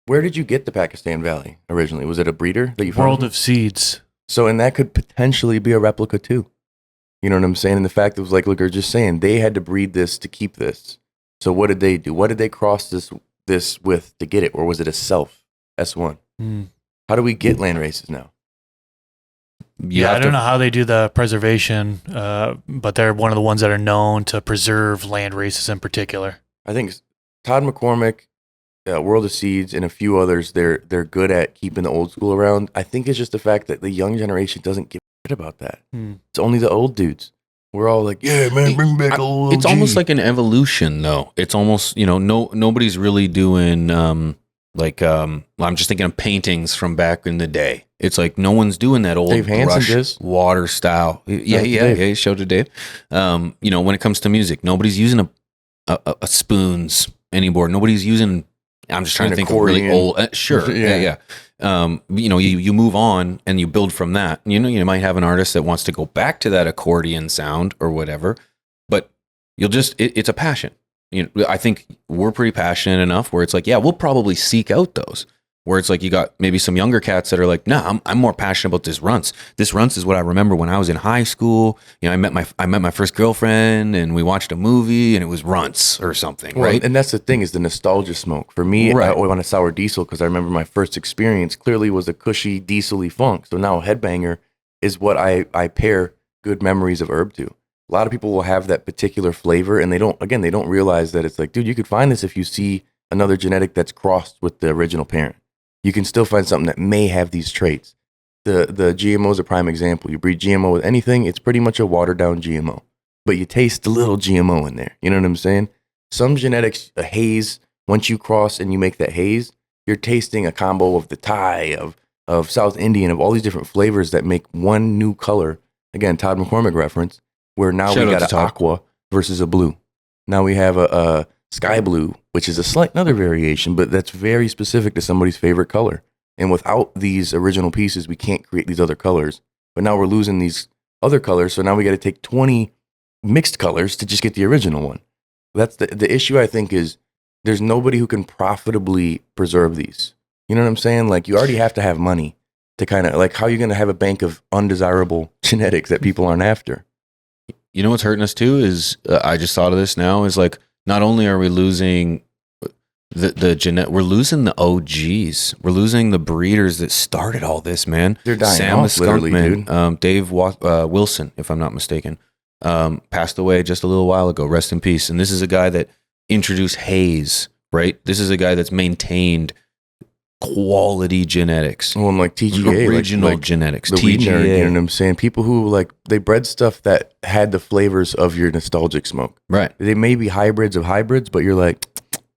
Where did you get the Pakistan Valley originally? Was it a breeder that you found? World of Seeds. So, and that could potentially be a replica too. You know what I'm saying? And the fact it was like you're just saying, they had to breed this to keep this. So what did they do? What did they cross this with to get it? Or was it a self S1? How do we get land races now? I don't know how they do the preservation, but they're one of the ones that are known to preserve land races in particular. I think Todd McCormick, World of Seeds, and a few others, they're good at keeping the old school around. I think it's just the fact that the young generation doesn't give a shit about that. It's only the old dudes. We're all like, yeah, man, bring back old OG. It's almost like an evolution, though. It's almost, nobody's really doing, I'm just thinking of paintings from back in the day. It's like no one's doing that old Dave brush water style. Yeah, he showed it, Dave. When it comes to music, nobody's using a spoons anymore. Nobody's using, I'm just trying to think of really old, sure, yeah. You move on and you build from that. You might have an artist that wants to go back to that accordion sound or whatever, but it's a passion. I think we're pretty passionate enough where it's like, yeah, we'll probably seek out those. Where it's like you got maybe some younger cats that are like, nah, I'm more passionate about this runts. This runts is what I remember when I was in high school. I met my first girlfriend and we watched a movie and it was runts or something, right? And that's the thing, is the nostalgia smoke. For me, I always want a sour diesel because I remember my first experience clearly was a cushy diesel-y funk. So now headbanger is what I pair good memories of herb to. A lot of people will have that particular flavor and they don't realize that it's like, dude, you could find this if you see another genetic that's crossed with the original parent. You can still find something that may have these traits. The GMO is a prime example. You breed GMO with anything, it's pretty much a watered down GMO. But you taste a little GMO in there. You know what I'm saying? Some genetics, a haze, once you cross and you make that haze, you're tasting a combo of the Thai, of South Indian, of all these different flavors that make one new color. Again, Todd McCormick reference, where now we got an aqua versus a blue. Now we have a sky blue, which is a slight another variation, but that's very specific to somebody's favorite color. And without these original pieces, we can't create these other colors. But now we're losing these other colors, so now we got to take 20 mixed colors to just get the original one. That's the issue, I think, is there's nobody who can profitably preserve these. You know what I'm saying? Like, you already have to have money to kind of, like, how are you going to have a bank of undesirable genetics that people aren't after? You know what's hurting us too is, I just thought of this now, is like, not only are we losing we're losing the OGs. We're losing the breeders that started all this, man. They're dying Sam off, literally, dude. Dave Wilson, if I'm not mistaken, passed away just a little while ago. Rest in peace. And this is a guy that introduced haze, right? This is a guy that's maintained quality genetics. Well, and like TGA, original genetics, the TGA. Wiener, you know what I'm saying? People who they bred stuff that had the flavors of your nostalgic smoke. Right. They may be hybrids of hybrids, but you're like,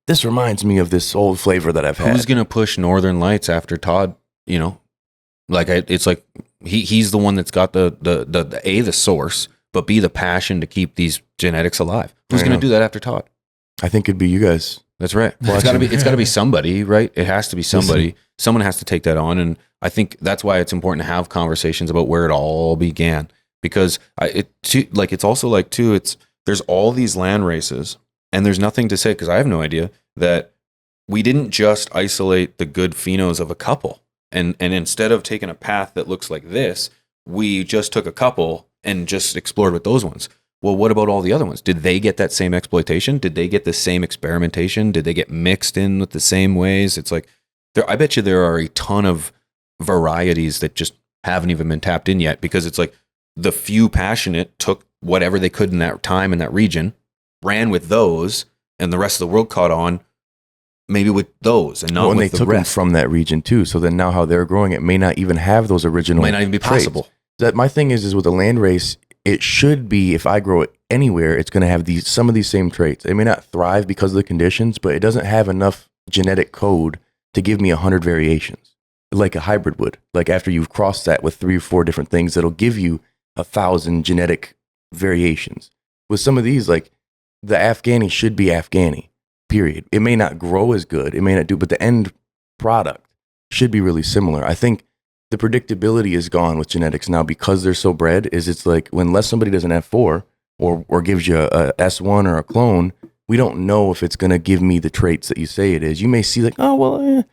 this reminds me of this old flavor that I've had. Who's gonna push Northern Lights after Todd? It's like he's the one that's got the source, but B, the passion to keep these genetics alive. Who's gonna do that after Todd? I think it'd be you guys. That's right. It's got to be somebody, right? It has to be somebody. Listen. Someone has to take that on, and I think that's why it's important to have conversations about where it all began. Because it's also like too. There's all these land races, and there's nothing to say because I have no idea that we didn't just isolate the good phenos of a couple, and instead of taking a path that looks like this, we just took a couple and just explored with those ones. Well, what about all the other ones? Did they get that same exploitation? Did they get the same experimentation? Did they get mixed in with the same ways? It's like, I bet you there are a ton of varieties that just haven't even been tapped in yet, because it's like the few passionate took whatever they could in that time in that region, ran with those, and the rest of the world caught on maybe with those and not with the rest. And they took them from that region too. So then now how they're growing it may not even have those original May not even be possible. traits. That my thing is with a land race, it should be, if I grow it anywhere, it's going to have some of these same traits. It may not thrive because of the conditions, but it doesn't have enough genetic code to give me 100 variations, like a hybrid would. Like after you've crossed that with 3 or 4 different things, it'll give you 1,000 genetic variations. With some of these, like the Afghani should be Afghani, period. It may not grow as good, it may not do, but the end product should be really similar. I think the predictability is gone with genetics now because they're so bred. It's like unless somebody does an F4 or gives you a S1 or a clone, we don't know if it's going to give me the traits that you say it is. You may see like, oh, well,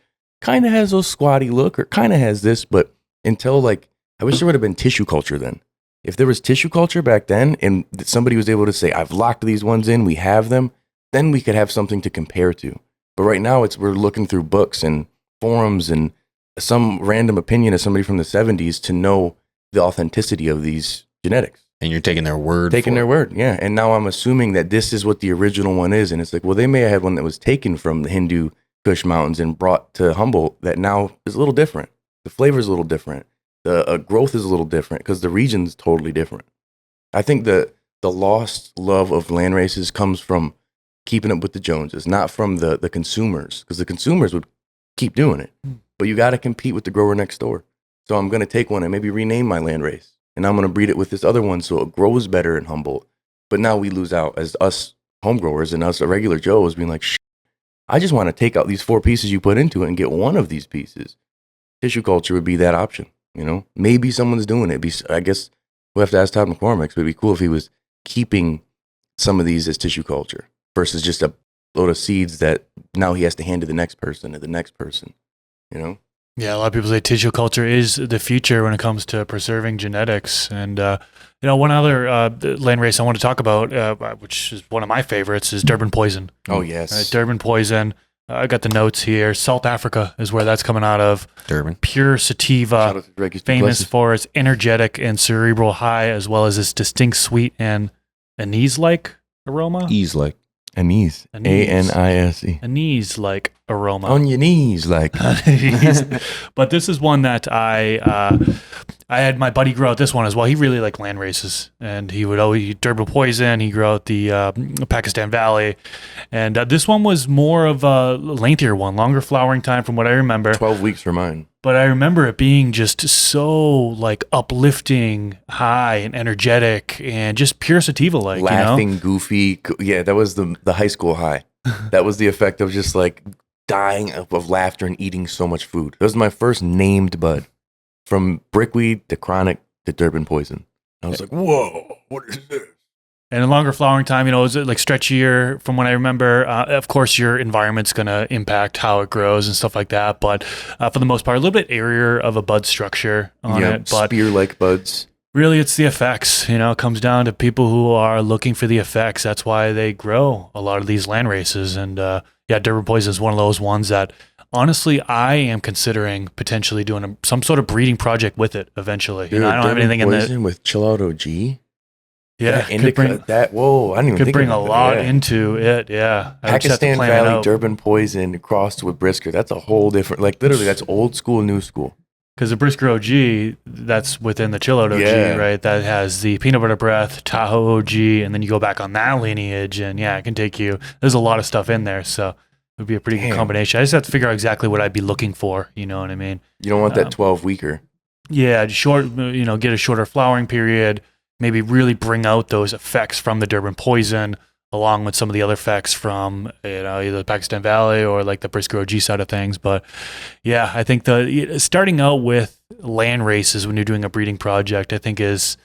kind of has those squatty look or kind of has this, but until like, I wish there would have been tissue culture then. If there was tissue culture back then and somebody was able to say, I've locked these ones in, we have them, then we could have something to compare to. But right now we're looking through books and forums and some random opinion of somebody from the 70s to know the authenticity of these genetics. And you're taking their word. Yeah. And now I'm assuming that this is what the original one is. And it's like, well, they may have had one that was taken from the Hindu Kush Mountains and brought to Humboldt that now is a little different. The flavor is a little different. The growth is a little different because the region's totally different. I think the lost love of land races comes from keeping up with the Joneses, not from the consumers, because the consumers would keep doing it. But you got to compete with the grower next door. So I'm going to take one and maybe rename my land race. And I'm going to breed it with this other one so it grows better in Humboldt. But now we lose out as us home growers and us regular Joes being like, I just want to take out these 4 pieces you put into it and get one of these pieces. Tissue culture would be that option, you know? Maybe someone's doing it. I guess we'll have to ask Todd McCormick, but it'd be cool if he was keeping some of these as tissue culture versus just a load of seeds that now he has to hand to the next person, you know? Yeah, a lot of people say tissue culture is the future when it comes to preserving genetics. And, one other land race I want to talk about, which is one of my favorites, is Durban Poison. Oh, yes. Durban Poison. I got the notes here. South Africa is where that's coming out of. Durban. Pure sativa, famous for its energetic and cerebral high, as well as its distinct sweet and anise-like aroma. Ease-like. Anise. A-N-I-S-E. Anise-like aroma. On your knees, like. But this is one that I had my buddy grow out this one as well. He really liked land races, and he would always Durban Poison. He grew out the Pakistan Valley, and this one was more of a lengthier one, longer flowering time from what I remember. 12 weeks for mine. But I remember it being just so like uplifting, high and energetic, and just pure sativa like. Laughing, goofy. Yeah, that was the high school high. That was the effect of just like dying of laughter and eating so much food. That was my first named bud. From brickweed to chronic to Durban Poison. I was like, whoa, what is this? And a longer flowering time, it was like stretchier from what I remember. Of course, your environment's going to impact how it grows and stuff like that. But for the most part, a little bit airier of a bud structure on it. But spear-like buds. Really, it's the effects. It comes down to people who are looking for the effects. That's why they grow a lot of these land races. And Durban Poison is one of those ones that, honestly, I am considering potentially doing some sort of breeding project with it eventually. Dude, I don't have anything in there. With Chill Out OG? Yeah, I didn't even think could bring a lot into it. Yeah, Pakistan Valley Durban Poison crossed with Brisker. That's a whole different, like literally, that's old school, new school. Because the Brisker OG, that's within the Chill Out OG, right? That has the Peanut Butter Breath, Tahoe OG, and then you go back on that lineage, and it can take you. There's a lot of stuff in there, so it would be a pretty good combination. I just have to figure out exactly what I'd be looking for. You know what I mean? You don't want that 12 weeker. Yeah, short. Get a shorter flowering period. Maybe really bring out those effects from the Durban Poison, along with some of the other effects from either the Pakistan Valley or like the Brisker OG side of things. But yeah, I think starting out with land races when you're doing a breeding project, I think is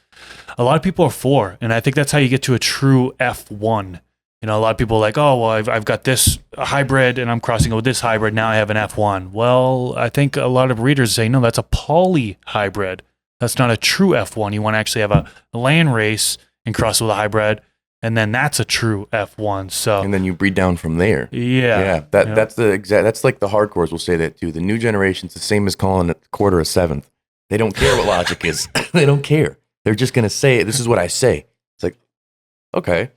a lot of people are for, and I think that's how you get to a true F1. A lot of people are like, oh, well, I've got this hybrid and I'm crossing it with this hybrid. Now I have an F1. Well, I think a lot of breeders say, no, that's a poly hybrid. That's not a true F1. You want to actually have a land race and cross with a hybrid, and then that's a true F1. So, and then you breed down from there. Yeah. That's that's like the hardcores will say that too. The new generation's the same as calling it quarter a seventh. They don't care what logic is. They don't care. They're just gonna say, this is what I say. It's like, okay.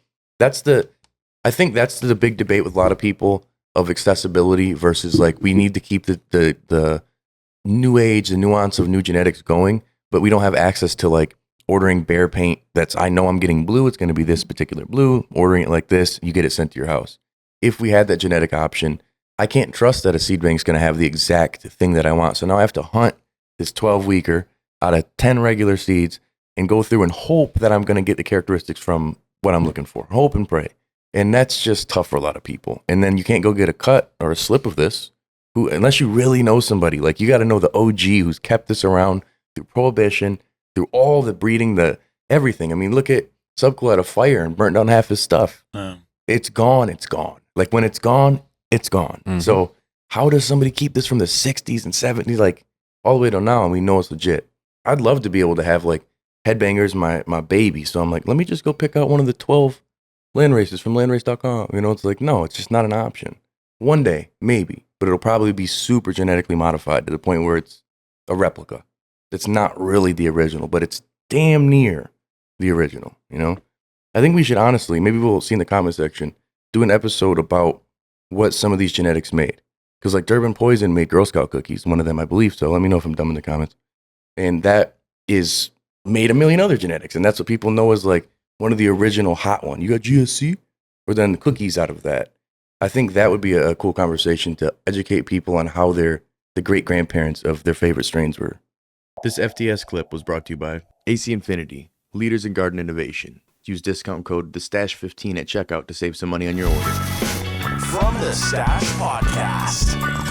I think that's the big debate with a lot of people of accessibility versus like we need to keep the new age, the nuance of new genetics going. But we don't have access to like ordering bear paint I know I'm getting blue, it's going to be this particular blue, ordering it like this, you get it sent to your house. If we had that genetic option, I can't trust that a seed bank's going to have the exact thing that I want. So now I have to hunt this 12-weeker out of 10 regular seeds and go through and hope that I'm going to get the characteristics from what I'm looking for. Hope and pray. And that's just tough for a lot of people. And then you can't go get a cut or a slip of this unless you really know somebody. Like you got to know the OG who's kept this around through prohibition, through all the breeding, the everything. I mean, look at Subcool had a fire and burnt down half his stuff. It's gone. Like when it's gone, it's gone. Mm-hmm. So how does somebody keep this from the 60s and 70s, like all the way to now, and we know it's legit? I'd love to be able to have like Headbangers my baby. So I'm like, let me just go pick out one of the 12 Landraces from landrace.com. You know, it's like, no, it's just not an option. One day, maybe, but it'll probably be super genetically modified to the point where it's a replica. It's not really the original, but it's damn near the original, you know? I think we should honestly, maybe we'll see in the comment section, do an episode about what some of these genetics made. Because like Durban Poison made Girl Scout cookies, one of them I believe, so let me know if I'm dumb in the comments. And that is made a million other genetics, and that's what people know as like one of the original hot one. You got GSC? Or then the cookies out of that. I think that would be a cool conversation to educate people on how the great-grandparents of their favorite strains were. This FTS clip was brought to you by AC Infinity, leaders in garden innovation. Use discount code TheStash15 at checkout to save some money on your order. From the Stash Podcast.